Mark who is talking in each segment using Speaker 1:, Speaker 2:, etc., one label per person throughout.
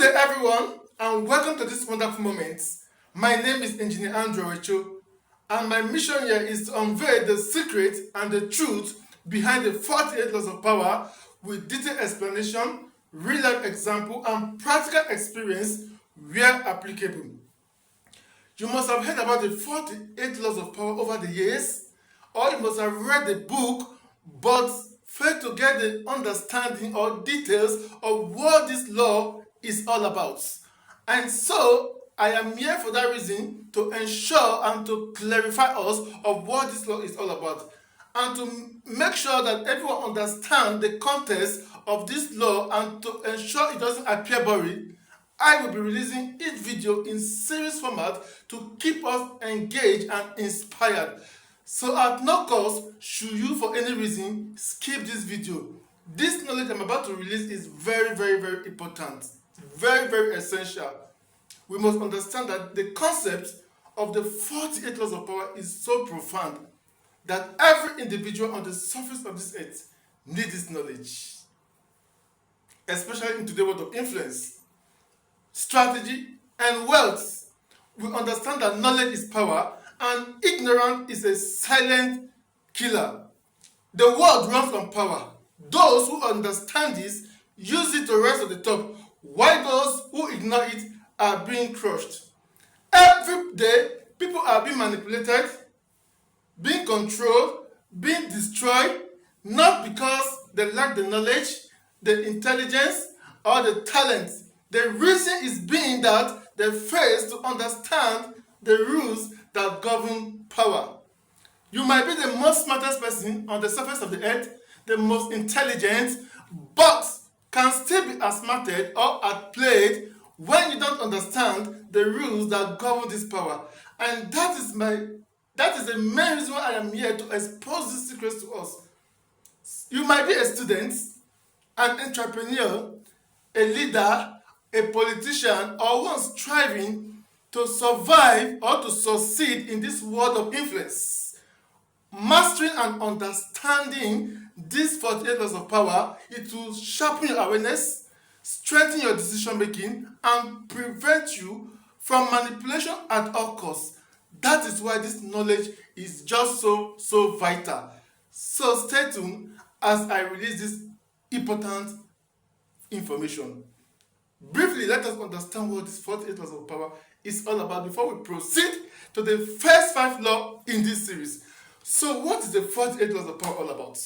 Speaker 1: Good day, everyone, and welcome to this wonderful moment. My name is Engineer Owoicho, and my mission here is to unveil the secret and the truth behind the 48 laws of power with detailed explanation, real-life example, and practical experience where applicable. You must have heard about the 48 laws of power over the years, or you must have read the book but failed to get the understanding or details of what this law is all about. And so I am here for that reason, to ensure and to clarify us of what this law is all about, and to make sure that everyone understands the context of this law, and to ensure it doesn't appear boring. I will be releasing each video in series format to keep us engaged and inspired. So at no cost should you for any reason skip this video. This knowledge I'm about to release is very important, very essential. We must understand that the concept of the 48 laws of power is so profound that every individual on the surface of this earth needs this knowledge, especially in today's world of influence, strategy, and wealth. We understand that knowledge is power and ignorance is a silent killer. The world runs on power. Those who understand this use it to rise to the top, while those who ignore it are being crushed. Every day, people are being manipulated, being controlled, being destroyed, not because they lack the knowledge, the intelligence, or the talent. The reason is being that they fail to understand the rules that govern power. You might be the most smartest person on the surface of the earth, the most intelligent, but can still be outsmarted or outplayed when you don't understand the rules that govern this power. And that is the main reason why I am here, to expose these secrets to us. You might be a student, an entrepreneur, a leader, a politician, or one striving to survive or to succeed in this world of influence. Mastering and understanding these 48 laws of power, it will sharpen your awareness, strengthen your decision making, and prevent you from manipulation at all costs. That is why this knowledge is just so vital. So stay tuned as I release this important information. Briefly, let us understand what this 48 laws of power is all about before we proceed to the first 5 laws in this series. So what is the 48 laws of power all about?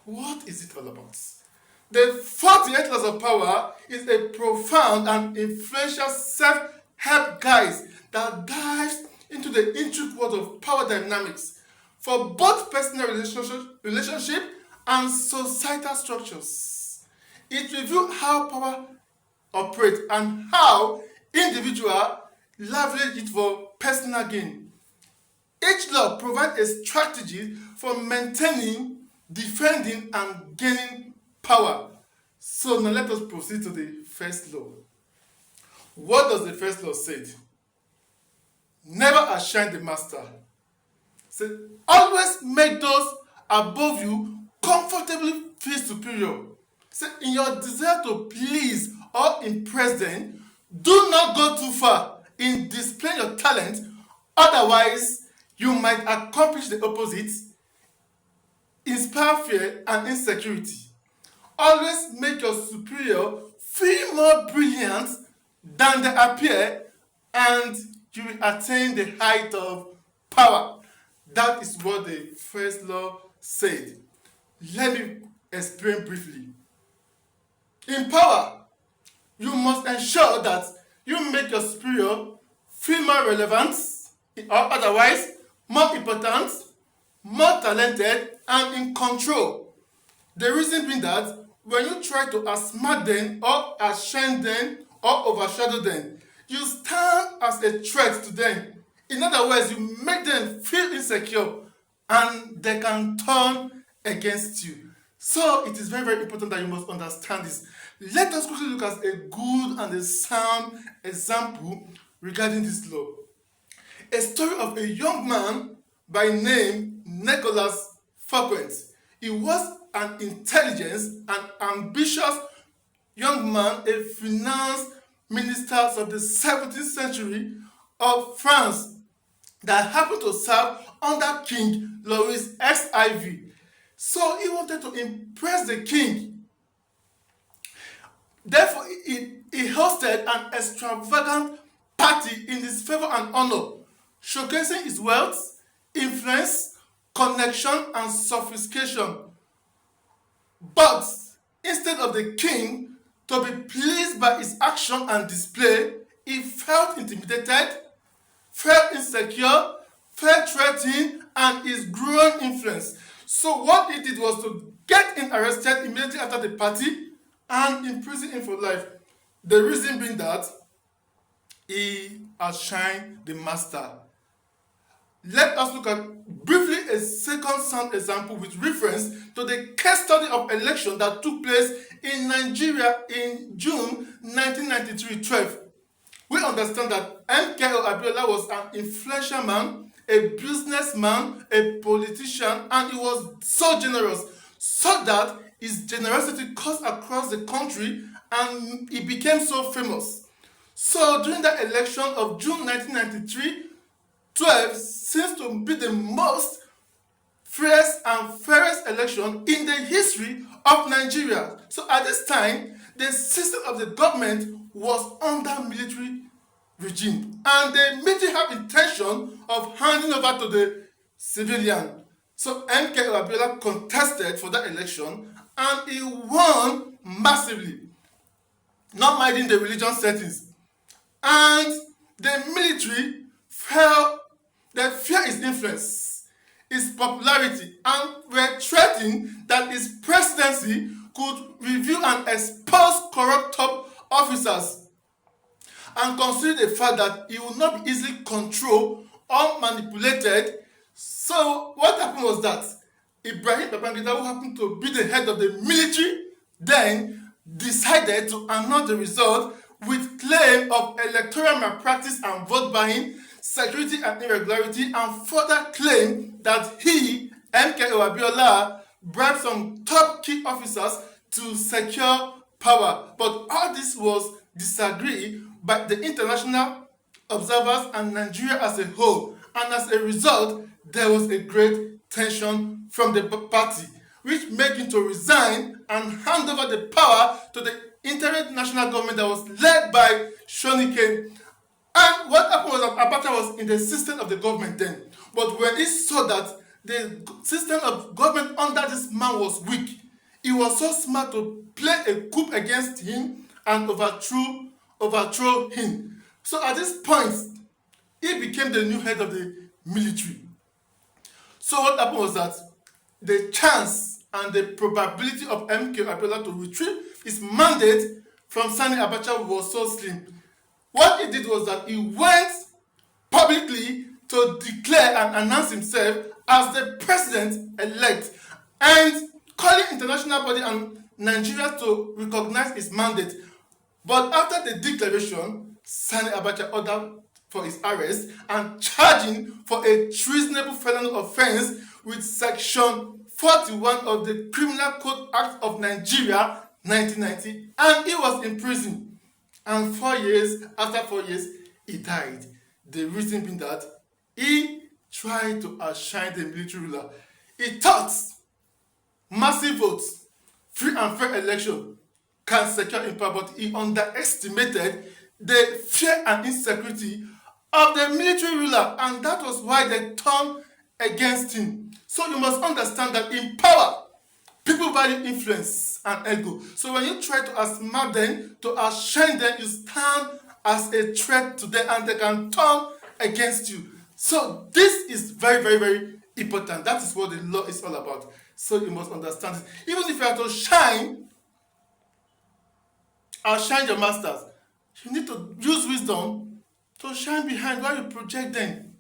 Speaker 1: What is it all about? The 48 laws of power is a profound and influential self-help guide that dives into the intricate world of power dynamics for both personal relationship and societal structures. It reveals how power operates and how individuals leverage it for personal gain. Each law provides a strategy for maintaining, defending, and gaining power. So now let us proceed to the first law. What does the first law say? Never outshine the master. Say, always make those above you comfortably feel superior. Say, in your desire to please or impress them, do not go too far in displaying your talent, otherwise you might accomplish the opposite, inspire fear and insecurity. Always make your superior feel more brilliant than they appear, and you will attain the height of power. That is what the first law said. Let me explain briefly. In power, you must ensure that you make your superior feel more relevant, or otherwise more important, more talented, and in control. The reason being that when you try to outsmart them or outshine them or overshadow them, you stand as a threat to them. In other words, you make them feel insecure and they can turn against you. So it is very important that you must understand this. Let us quickly look at a good and a sound example regarding this law. A story of a young man by name Nicholas Frequent. He was an intelligent and ambitious young man, a finance ministers of the 17th century of France that happened to serve under King Louis XIV. So he wanted to impress the king. Therefore, he hosted an extravagant party in his favor and honor, showcasing his wealth, influence, connection, and sophistication. But instead of the king to be pleased by his action and display, he felt intimidated, felt insecure, felt threatened, and his growing influence. So what he did was to get him arrested immediately after the party and imprison him for life. The reason being that he outshined the master. Let us look at briefly a second sound example with reference to the case study of election that took place in Nigeria in June 1993-12. We understand that MKO Abiola was an influential man, a businessman, a politician, and he was so generous, so that his generosity cuts across the country and he became so famous. So during the election of June 1993-12 seems to be the most freest and fairest election in the history of Nigeria. So at this time, the system of the government was under military regime, and the military have intention of handing over to the civilian. So MKO Abiola contested for that election and he won massively, not minding the religion settings. And the military they fear his influence, his popularity, and were threatening that his presidency could review and expose corrupt top officers, and consider the fact that he would not be easily controlled or manipulated. So what happened was that Ibrahim Babangida, who happened to be the head of the military, then decided to annul the result with claim of electoral malpractice and vote buying, security and irregularity, and further claim that he, MKO Abiola, bribed some top key officers to secure power. But all this was disagreed by the international observers and Nigeria as a whole. And as a result, there was a great tension from the party, which made him to resign and hand over the power to the interim national government that was led by Shonike. And what happened was that Abacha was in the system of the government then. But when he saw that the system of government under this man was weak, he was so smart to play a coup against him and overthrow him. So at this point, he became the new head of the military. So what happened was that the chance and the probability of MK Abiola to retrieve his mandate from Sani Abacha was so slim. What he did was that he went publicly to declare and announce himself as the president-elect and calling international body and Nigeria to recognize his mandate. But after the declaration, Sani Abacha ordered for his arrest and charging for a treasonable felony offense with Section 41 of the Criminal Code Act of Nigeria 1990, and he was in prison. And after 4 years, he died. The reason being that he tried to outshine the military ruler. He thought massive votes, free and fair election can secure him power, but he underestimated the fear and insecurity of the military ruler, and that was why they turned against him. So you must understand that in power, people value influence and ego. So when you try to outsmart them, to outshine them, you stand as a threat to them and they can turn against you. So this is very, very, very important. That is what the law is all about. So you must understand it. Even if you are to outshine your masters, you need to use wisdom to shine behind while you project them.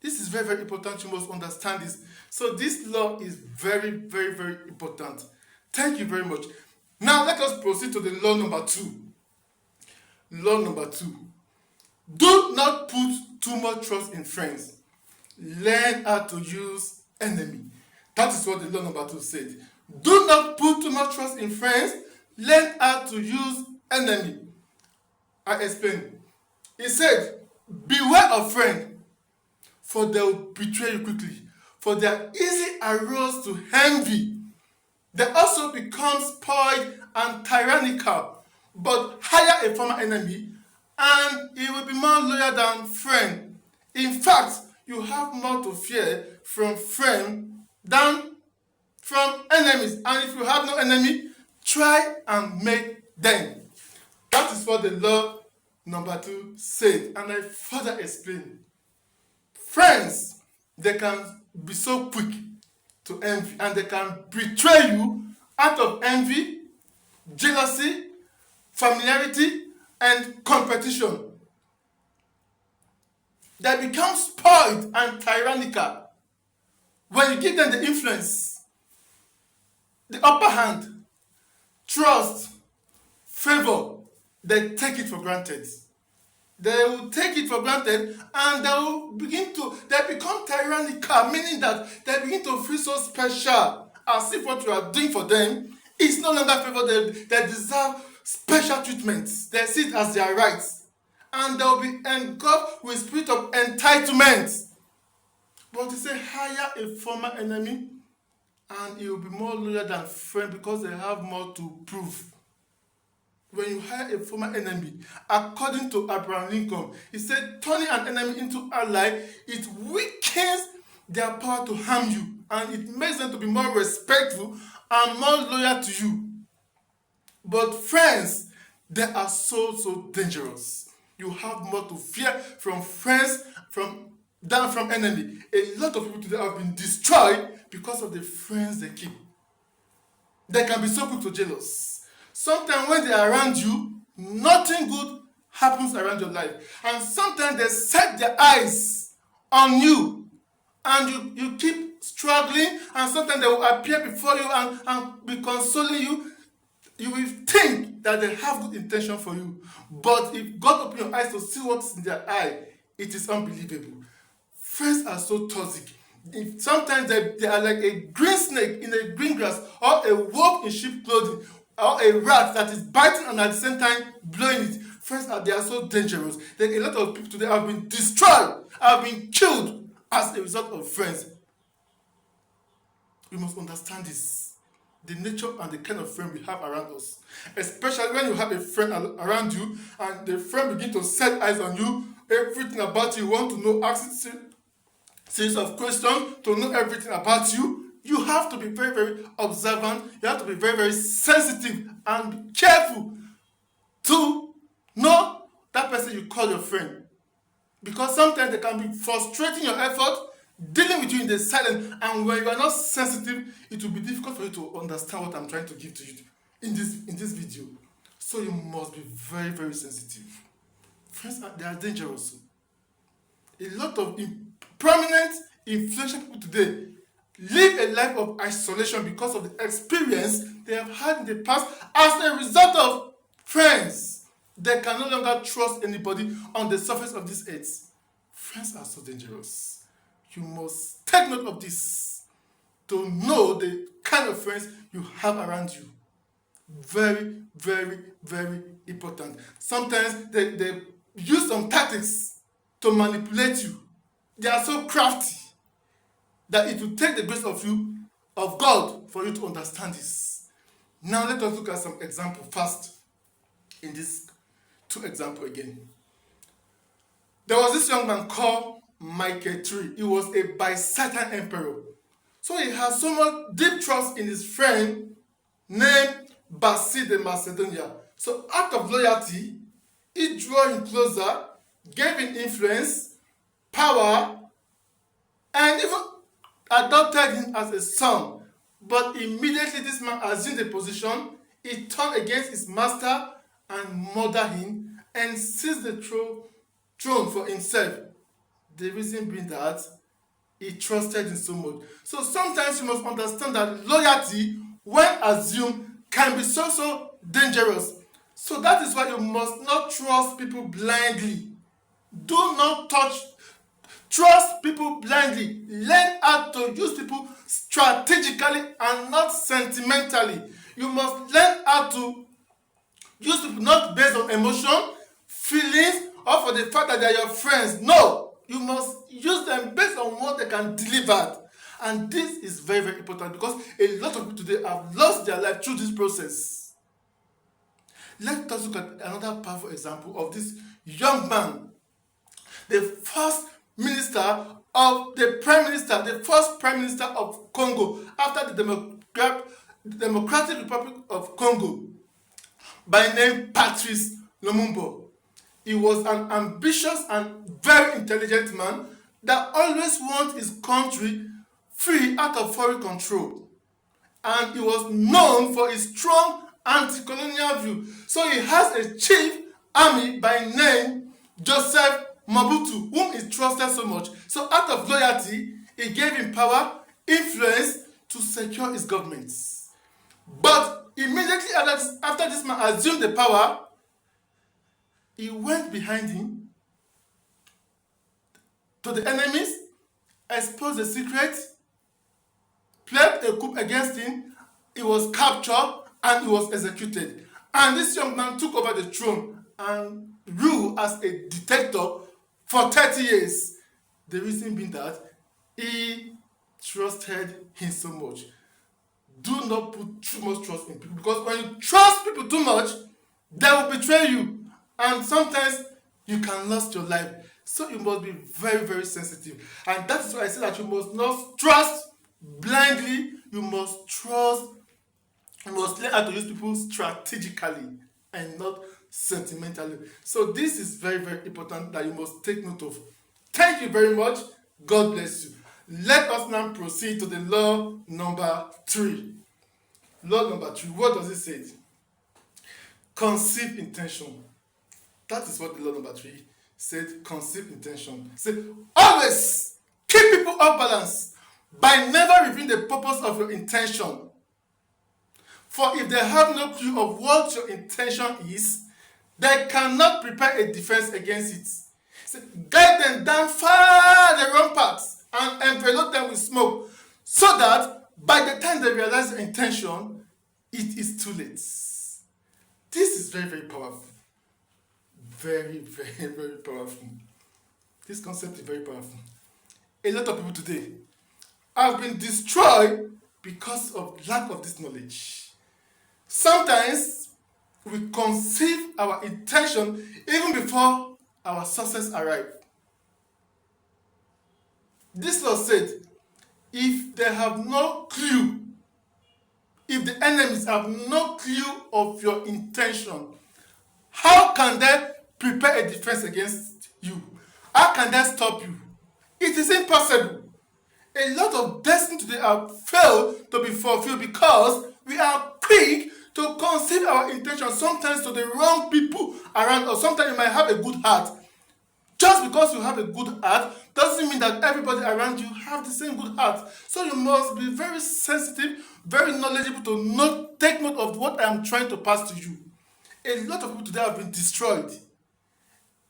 Speaker 1: This is very, very important. You must understand this. So this law is very, very, very important. Thank you very much. Now let us proceed to the law number 2. Law number 2. Do not put too much trust in friends. Learn how to use enemy. That is what the law number 2 said. Do not put too much trust in friends. Learn how to use enemy. I explain. He said, beware of friend, for they will betray you quickly. For they are easy arrows to envy. They also become spoiled and tyrannical, but hire a former enemy, and he will be more loyal than friend. In fact, you have more to fear from friend than from enemies. And if you have no enemy, try and make them. That is what the law number 2 said. And I further explain. Friends, they can be so quick to envy, and they can betray you out of envy, jealousy, familiarity, and competition. They become spoiled and tyrannical when you give them the influence, the upper hand, trust, favor. They take it for granted. They will take it for granted, and they become tyrannical, meaning that they begin to feel so special, as if what you are doing for them is no longer favor. They deserve special treatment. They see it as their rights, and they will be engulfed with spirit of entitlement. But he said, hire a former enemy, and he will be more loyal than friend because they have more to prove. When you hire a former enemy, according to Abraham Lincoln, he said, turning an enemy into ally, it weakens their power to harm you, and it makes them to be more respectful and more loyal to you. But friends, they are so dangerous. You have more to fear from friends than from enemy. A lot of people today have been destroyed because of the friends they keep. They can be so quick to jealous. Sometimes when they are around you, nothing good happens around your life. And sometimes they set their eyes on you, and you keep struggling, and sometimes they will appear before you and be consoling you. You will think that they have good intention for you. But if God opens your eyes to see what's in their eye, it is unbelievable. Friends are so toxic. Sometimes they are like a green snake in a green grass, or a wolf in sheep clothing, or a rat that is biting and at the same time blowing it. Friends, they are so dangerous. Like a lot of people today have been destroyed, have been killed as a result of friends. We must understand this. The nature and the kind of friend we have around us. Especially when you have a friend around you, and the friend begins to set eyes on you, everything about you want to know, ask series of questions to know everything about you. You have to be very observant. You have to be very sensitive and be careful to know that person you call your friend. Because sometimes they can be frustrating your effort, dealing with you in the silence, and when you are not sensitive, it will be difficult for you to understand what I'm trying to give to you in this video. So you must be very sensitive. Friends, they are dangerous. A lot of prominent, influential people today live a life of isolation because of the experience they have had in the past as a result of friends. They can no longer trust anybody on the surface of this earth. Friends are so dangerous. You must take note of this to know the kind of friends you have around you. Very important. Sometimes they use some tactics to manipulate you. They are so crafty that it will take the grace of God for you to understand this. Now let us look at some examples first in this 2 examples again. There was this young man called Michael III. He was a Byzantine emperor. So he had so much deep trust in his friend named Basil de Macedonia. So out of loyalty, he drew him closer, gave him influence, power, and even adopted him as a son. But immediately this man assumed the position, he turned against his master and murdered him and seized the throne for himself. The reason being that he trusted him so much. So sometimes you must understand that loyalty, when assumed, can be so dangerous. So that is why you must not trust people blindly. Do not trust people blindly. Learn how to use people strategically and not sentimentally. You must learn how to use people not based on emotion, feelings or for the fact that they are your friends. No, you must use them based on what they can deliver. And this is very, very important because a lot of people today have lost their life through this process. Let us look at another powerful example of this young man, the first prime minister of Congo after the Democratic Republic of Congo, by name Patrice Lumumba. He was an ambitious and very intelligent man that always wanted his country free out of foreign control. And he was known for his strong anti-colonial view. So he has a chief army by name Joseph Mobutu, whom he trusted so much. So out of loyalty, he gave him power, influence to secure his government. But immediately after this man assumed the power, he went behind him to the enemies, exposed the secret, played a coup against him, he was captured, and he was executed. And this young man took over the throne and ruled as a dictator for 30 years. The reason being that he trusted him so much. Do not put too much trust in people, because when you trust people too much, they will betray you. And sometimes you can lose your life. So you must be very, very sensitive. And that is why I say that you must not trust blindly. You must learn how to use people strategically and not sentimentally. So this is very, very important that you must take note of. Thank you very much. God bless you. Let us now proceed to the law number 3. Law number 3, what does it say? Conceive intention. That is what the law number 3 said. Conceive intention. Say, always keep people off balance by never revealing the purpose of your intention. For if they have no clue of what your intention is, they cannot prepare a defense against it. Say, guide them down far the wrong paths and envelop them with smoke, so that by the time they realize your intention, it is too late. This is very, very powerful. Very, very, very powerful. This concept is very powerful. A lot of people today have been destroyed because of lack of this knowledge. Sometimes we conceive our intention even before our success arrives. This law said, if they have no clue, if the enemies have no clue of your intention, how can they prepare a defense against you? How can they stop you? It is impossible. A lot of destiny today have failed to be fulfilled because we are quick to conceive our intention sometimes to the wrong people around us. Sometimes you might have a good heart. Just because you have a good heart doesn't mean that everybody around you have the same good heart. So you must be very sensitive, very knowledgeable to take note of what I am trying to pass to you. A lot of people today have been destroyed.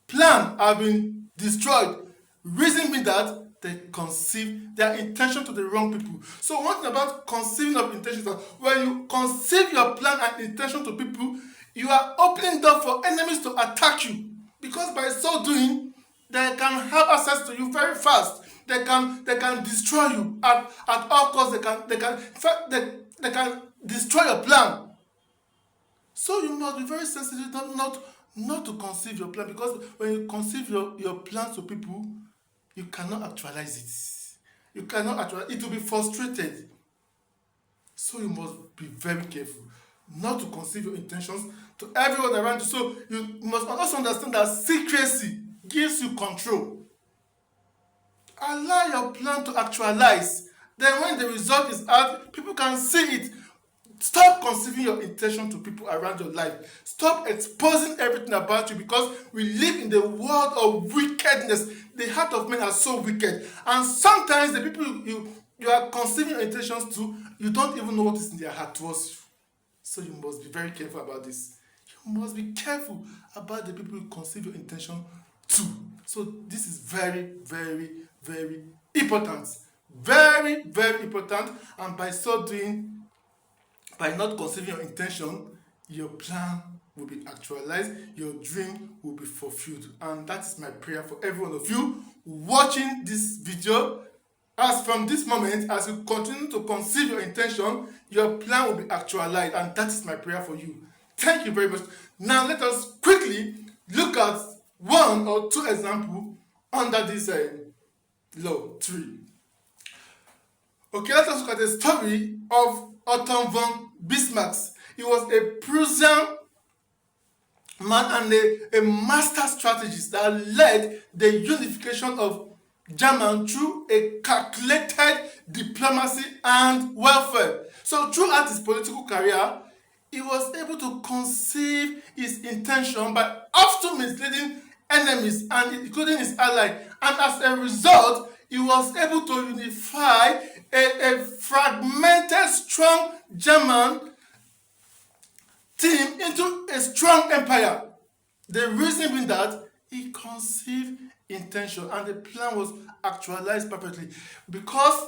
Speaker 1: Plans have been destroyed. Reason being that they conceive their intention to the wrong people. So one thing about conceiving of intention is that when you conceive your plan and intention to people, you are opening door for enemies to attack you. Because by so doing, they can have access to you very fast. They can destroy you at all costs. They can destroy your plan. So you must be very sensitive not to conceive your plan, because when you conceive your plans to people, you cannot actualize it. You cannot actualize it. Will be frustrated. So you must be very careful not to conceive your intentions to everyone around you. So you must also understand that secrecy gives you control. Allow your plan to actualize. Then when the result is out, people can see it. Stop conceiving your intention to people around your life. Stop exposing everything about you, because we live in the world of wickedness. The heart of men are so wicked. And sometimes the people you are conceiving your intentions to, you don't even know what is in their heart towards you. So you must be very careful about this. You must be careful about the people you conceive your intention to. So this is very, very, very important. Very, very important. And by so doing, by not conceiving your intention, your plan will be actualized, your dream will be fulfilled. And that is my prayer for every one of you watching this video. As from this moment, as you continue to conceive your intention, your plan will be actualized, and that is my prayer for you. Thank you very much. Now let us quickly look at one or two examples under this law 3. Okay, let us look at the story of Otto von Bismarck. He was a Prussian man and a master strategist that led the unification of Germany through a calculated diplomacy and welfare. So throughout his political career, he was able to conceive his intention by often misleading enemies and including his ally. And as a result, he was able to unify a fragmented, strong German team into a strong empire. The reason being that he conceived intention and the plan was actualized perfectly, because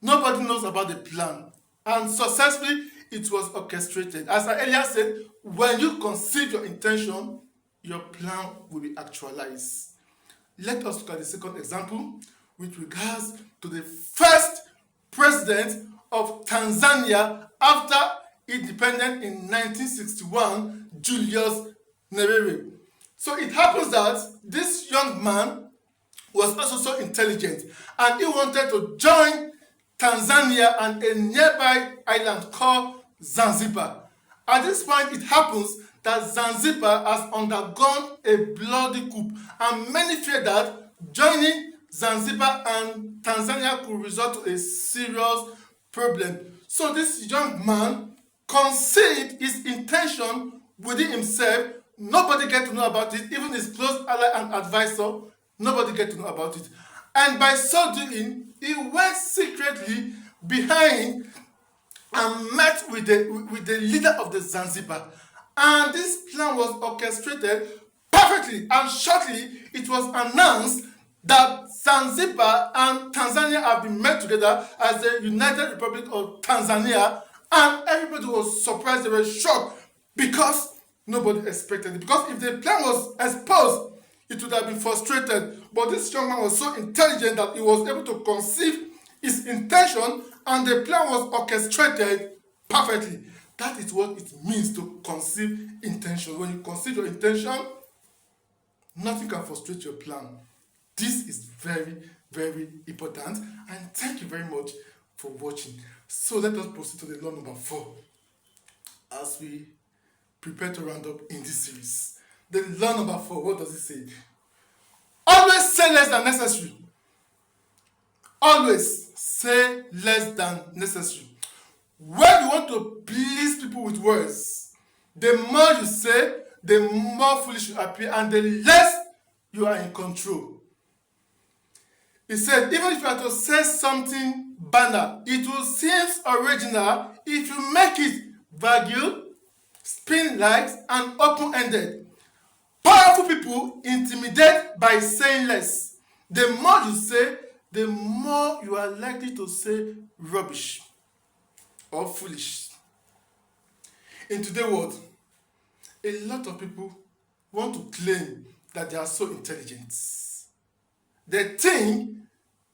Speaker 1: nobody knows about the plan, and successfully it was orchestrated. As I earlier said, when you conceive your intention, your plan will be actualized. Let us look at the second example with regards to the first president of Tanzania after independence in 1961, Julius Nyerere. So it happens that this young man was also so intelligent, and he wanted to join Tanzania and a nearby island called Zanzibar. At this point, it happens that Zanzibar has undergone a bloody coup, and many fear that joining Zanzibar and Tanzania could result to a serious problem. So this young man conceived his intention within himself. Nobody get to know about it, even his close ally and advisor, nobody get to know about it. And by so doing, he went secretly behind and met with the leader of the Zanzibar. And this plan was orchestrated perfectly, and shortly it was announced that Zanzibar and Tanzania have been met together as the United Republic of Tanzania, and everybody was surprised, they were shocked, because nobody expected it. Because if the plan was exposed, it would have been frustrated. But this young man was so intelligent that he was able to conceive his intention, and the plan was orchestrated perfectly. That is what it means to conceive intention. When you conceive your intention, nothing can frustrate your plan. This is very, very important. And thank you very much for watching. So let us proceed to the law number 4 as we prepare to round up in this series. The law number 4, what does it say? Always say less than necessary. Always say less than necessary. When you want to please people with words, the more you say, the more foolish you appear, and the less you are in control. He said, even if you are to say something banal, it will seem original if you make it vague, spin-like, and open-ended. Powerful people intimidate by saying less. The more you say, the more you are likely to say rubbish or foolish. In today's world, a lot of people want to claim that they are so intelligent. They think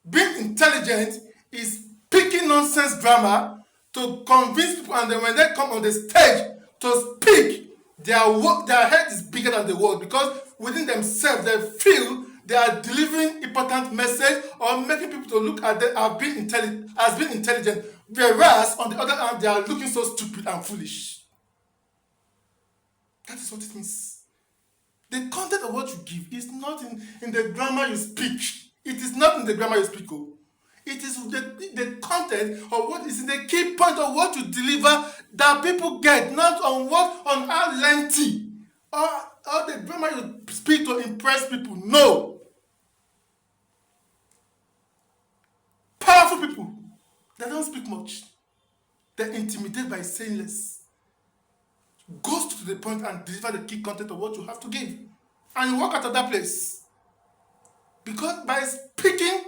Speaker 1: being intelligent is picking nonsense grammar to convince people, and then when they come on the stage to speak, their head is bigger than the world, because within themselves they feel they are delivering important message or making people to look at them as being intelligent, whereas on the other hand they are looking so stupid and foolish. That is what it means. The content of what you give is not in the grammar you speak. It is not in the grammar you speak. Oh. It is the content of what is in the key point of what you deliver that people get, not on how lengthy or the grammar you speak to impress people. No. Powerful people, they don't speak much. They're intimidated by saying less. Go to the point and deliver the key content of what you have to give. And you walk out of that place. Because by speaking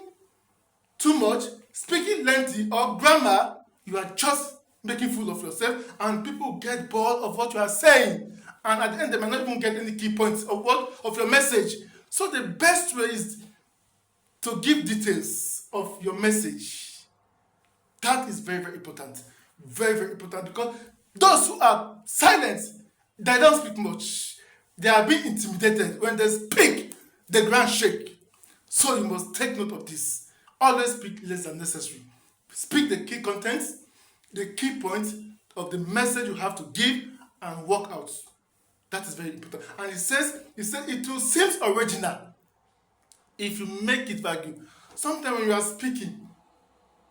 Speaker 1: too much, speaking lengthy or grammar, you are just making fool of yourself, and people get bored of what you are saying. and at the end they might not even get any key points of your message. So the best way is to give details of your message. That is very, very important. Very, very important, because those who are silent, they don't speak much. They are being intimidated. When they speak, the ground shake. So you must take note of this. Always speak less than necessary. Speak the key contents, the key points of the message you have to give, and walk out. That is very important. And it says it will seem original if you make it vague. Sometimes when you are speaking,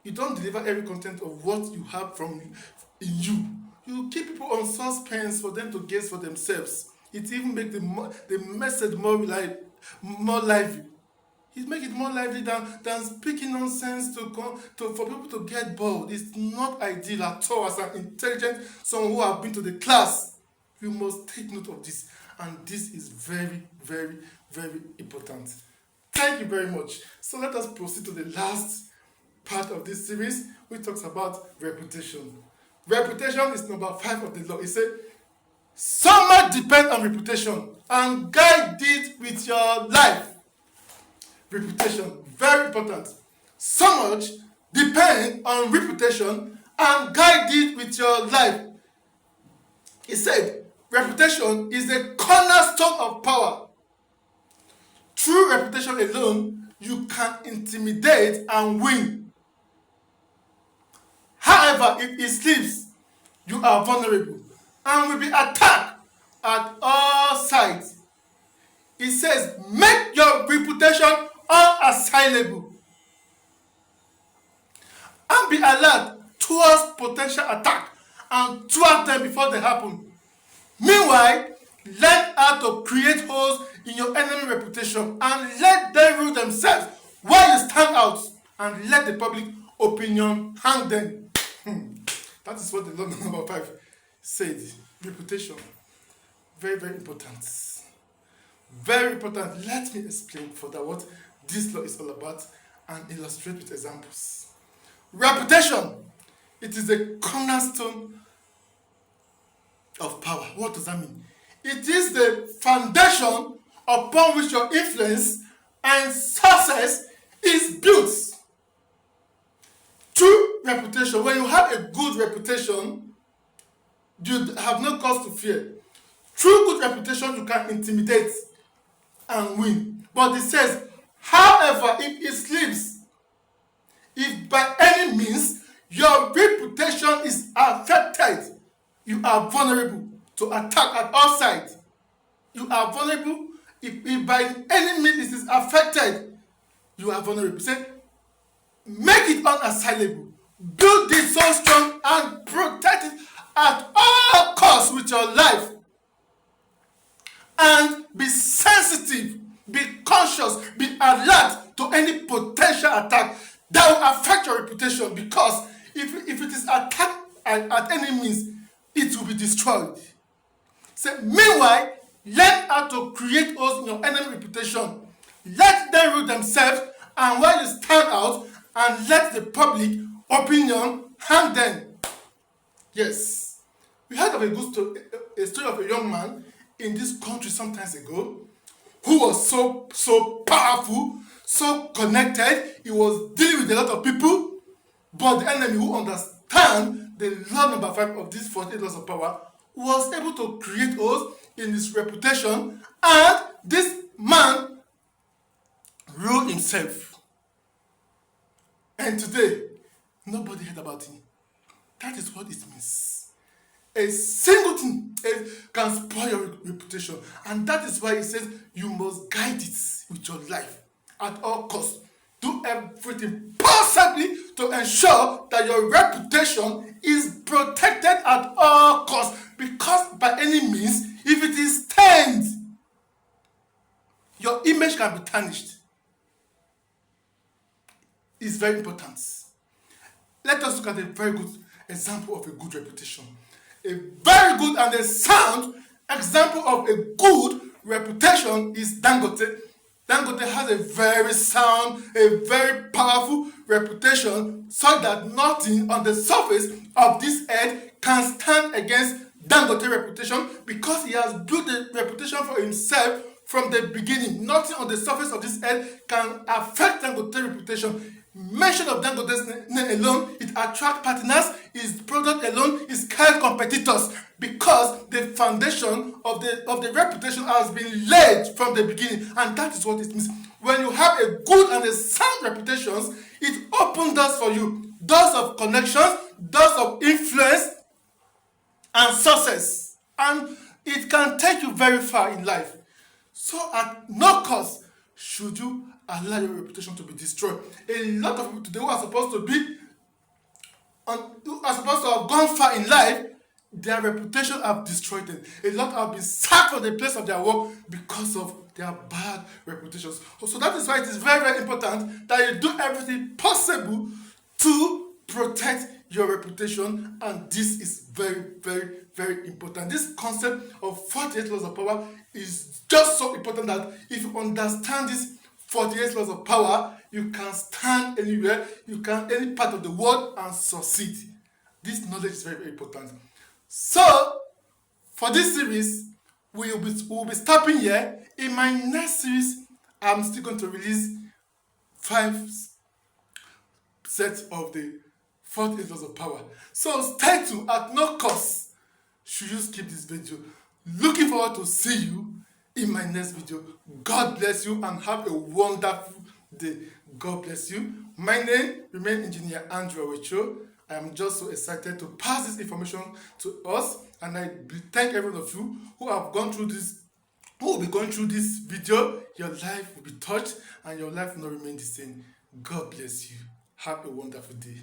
Speaker 1: you don't deliver every content of what you have in you. You keep people on suspense for them to guess for themselves. It even makes the message more lively. It makes it more lively than speaking nonsense for people to get bored. It's not ideal at all. As an intelligent someone who have been to the class, you must take note of this. And this is very, very, very important. Thank you very much. So let us proceed to the last part of this series, which talks about reputation. Reputation is number 5 of the law. It says, so much depends on reputation, and guide it with your life. Reputation, very important. So much depends on reputation, and guide it with your life. He said, reputation is the cornerstone of power. Through reputation alone, you can intimidate and win. However, if it slips, you are vulnerable and will be attacked at all sides. It says, make your reputation unassailable and be alert towards potential attack and thwart them before they happen. Meanwhile, learn how to create holes in your enemy reputation and let them rule themselves while you stand out, and let the public opinion hang them. That is what the law number 5 said. Reputation. Very, very important. Very important. Let me explain further what this law is all about and illustrate with examples. Reputation. It is the cornerstone of power. What does that mean? It is the foundation upon which your influence and success is built. True reputation. When you have a good reputation, you have no cause to fear. Through good reputation, you can intimidate and win. But it says, however, if it slips, if by any means your reputation is affected, you are vulnerable to attack at all sides. You are vulnerable. If by any means it is affected, you are vulnerable. Say, make it unassailable. Build it so strong and protect it at all costs with your life. And be sensitive, be conscious, be alert to any potential attack that will affect your reputation, because if it is attacked at any means, it will be destroyed. So, meanwhile, learn how to create holes in your enemy reputation. Let them rule themselves, and while you stand out, and let the public opinion hang them. Yes. We heard of a story of a young man in this country some time ago who was so powerful, so connected. He was dealing with a lot of people, but the enemy, who understand the law number 5 of these 48 laws of power, was able to create holes in his reputation, and this man ruled himself. And today, nobody heard about him. That is what it means. A single thing can spoil your reputation. And that is why it says you must guide it with your life at all costs. Do everything possibly to ensure that your reputation is protected at all costs. Because by any means, if it is stained, your image can be tarnished. It's very important. Let us look at a very good example of a good reputation. A very good and a sound example of a good reputation is Dangote. Dangote has a very sound, a very powerful reputation, so that nothing on the surface of this earth can stand against Dangote reputation because he has built a reputation for himself from the beginning. Nothing on the surface of this earth can affect Dangote's reputation. Mention of Dangote's name alone, it attracts partners. His product alone is carry competitors because the foundation of the reputation has been laid from the beginning, and that is what it means. When you have a good and a sound reputation, it opens doors for you, doors of connections, doors of influence, and success, and it can take you very far in life. So at no cost should you allow your reputation to be destroyed. A lot of people today who are supposed to have gone far in life, their reputation have destroyed them. A lot have been sacked from the place of their work because of their bad reputations. So that is why it is very, very important that you do everything possible to protect your reputation, and this is very, very, very important. This concept of 48 laws of power is just so important that if you understand these 48 laws of power, you can stand anywhere, you can any part of the world and succeed. This knowledge is very, very important. So, for this series, we'll be stopping here. In my next series, I'm still going to release 5 sets of the 48 laws of power. So stay tuned. At no cost should you skip this video. Looking forward to see you in my next video. God bless you and have a wonderful day. God bless you. My name remains Engineer Andrew Owoicho. I am just so excited to pass this information to us, and I thank every one of you who have gone through this, who will be going through this video. Your life will be touched and your life will not remain the same. God bless you. Have a wonderful day.